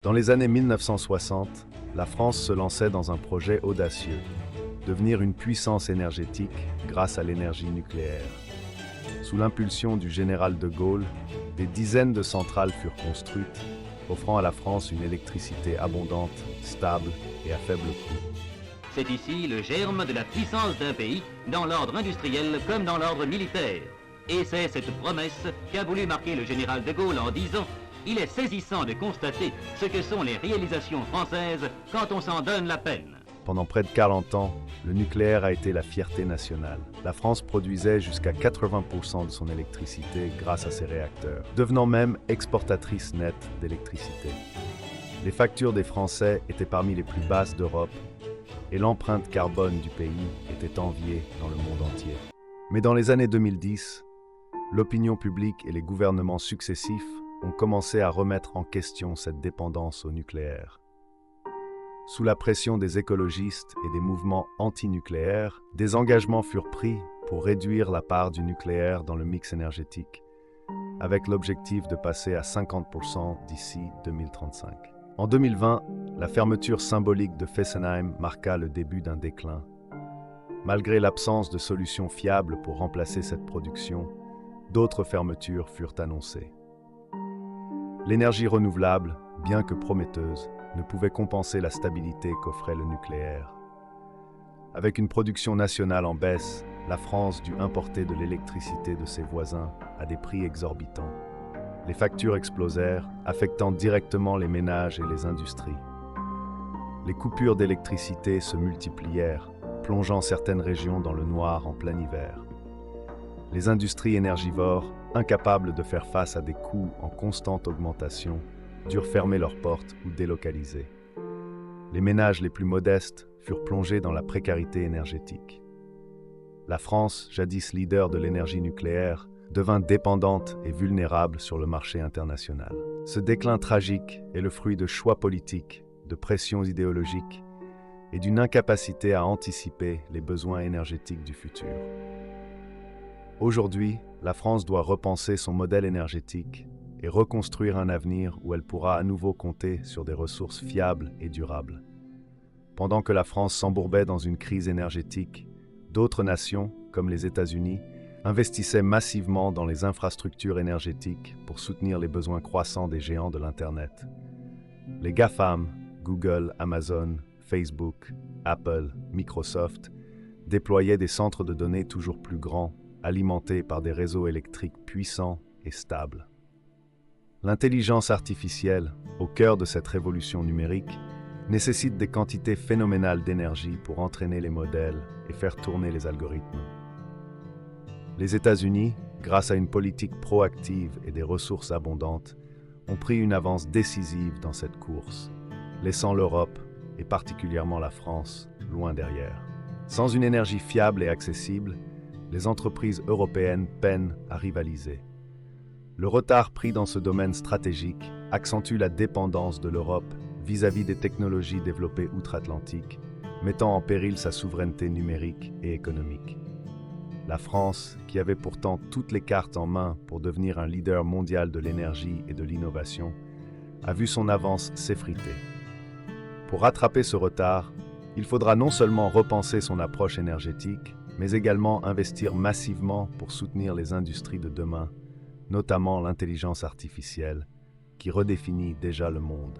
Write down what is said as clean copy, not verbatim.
Dans les années 1960, la France se lançait dans un projet audacieux, devenir une puissance énergétique grâce à l'énergie nucléaire. Sous l'impulsion du général de Gaulle, des dizaines de centrales furent construites, offrant à la France une électricité abondante, stable et à faible coût. C'est ici le germe de la puissance d'un pays, dans l'ordre industriel comme dans l'ordre militaire. Et c'est cette promesse qu'a voulu marquer le général de Gaulle en disant « Il est saisissant de constater ce que sont les réalisations françaises quand on s'en donne la peine ». Pendant près de 40 ans, le nucléaire a été la fierté nationale. La France produisait jusqu'à 80% de son électricité grâce à ses réacteurs, devenant même exportatrice nette d'électricité. Les factures des Français étaient parmi les plus basses d'Europe et l'empreinte carbone du pays était enviée dans le monde entier. Mais dans les années 2010, l'opinion publique et les gouvernements successifs ont commencé à remettre en question cette dépendance au nucléaire. Sous la pression des écologistes et des mouvements anti-nucléaires, des engagements furent pris pour réduire la part du nucléaire dans le mix énergétique, avec l'objectif de passer à 50% d'ici 2035. En 2020, la fermeture symbolique de Fessenheim marqua le début d'un déclin. Malgré l'absence de solutions fiables pour remplacer cette production, d'autres fermetures furent annoncées. L'énergie renouvelable, bien que prometteuse, ne pouvait compenser la stabilité qu'offrait le nucléaire. Avec une production nationale en baisse, la France dut importer de l'électricité de ses voisins à des prix exorbitants. Les factures explosèrent, affectant directement les ménages et les industries. Les coupures d'électricité se multiplièrent, plongeant certaines régions dans le noir en plein hiver. Les industries énergivores, incapables de faire face à des coûts en constante augmentation, durent fermer leurs portes ou délocaliser. Les ménages les plus modestes furent plongés dans la précarité énergétique. La France, jadis leader de l'énergie nucléaire, devint dépendante et vulnérable sur le marché international. Ce déclin tragique est le fruit de choix politiques, de pressions idéologiques et d'une incapacité à anticiper les besoins énergétiques du futur. Aujourd'hui, la France doit repenser son modèle énergétique et reconstruire un avenir où elle pourra à nouveau compter sur des ressources fiables et durables. Pendant que la France s'embourbait dans une crise énergétique, d'autres nations, comme les États-Unis, investissaient massivement dans les infrastructures énergétiques pour soutenir les besoins croissants des géants de l'Internet. Les GAFAM, Google, Amazon, Facebook, Apple, Microsoft, déployaient des centres de données toujours plus grands, alimentés par des réseaux électriques puissants et stables. L'intelligence artificielle, au cœur de cette révolution numérique, nécessite des quantités phénoménales d'énergie pour entraîner les modèles et faire tourner les algorithmes. Les États-Unis, grâce à une politique proactive et des ressources abondantes, ont pris une avance décisive dans cette course, laissant l'Europe, et particulièrement la France, loin derrière. Sans une énergie fiable et accessible, les entreprises européennes peinent à rivaliser. Le retard pris dans ce domaine stratégique accentue la dépendance de l'Europe vis-à-vis des technologies développées outre-Atlantique, mettant en péril sa souveraineté numérique et économique. La France, qui avait pourtant toutes les cartes en main pour devenir un leader mondial de l'énergie et de l'innovation, a vu son avance s'effriter. Pour rattraper ce retard, il faudra non seulement repenser son approche énergétique, mais également investir massivement pour soutenir les industries de demain, notamment l'intelligence artificielle, qui redéfinit déjà le monde.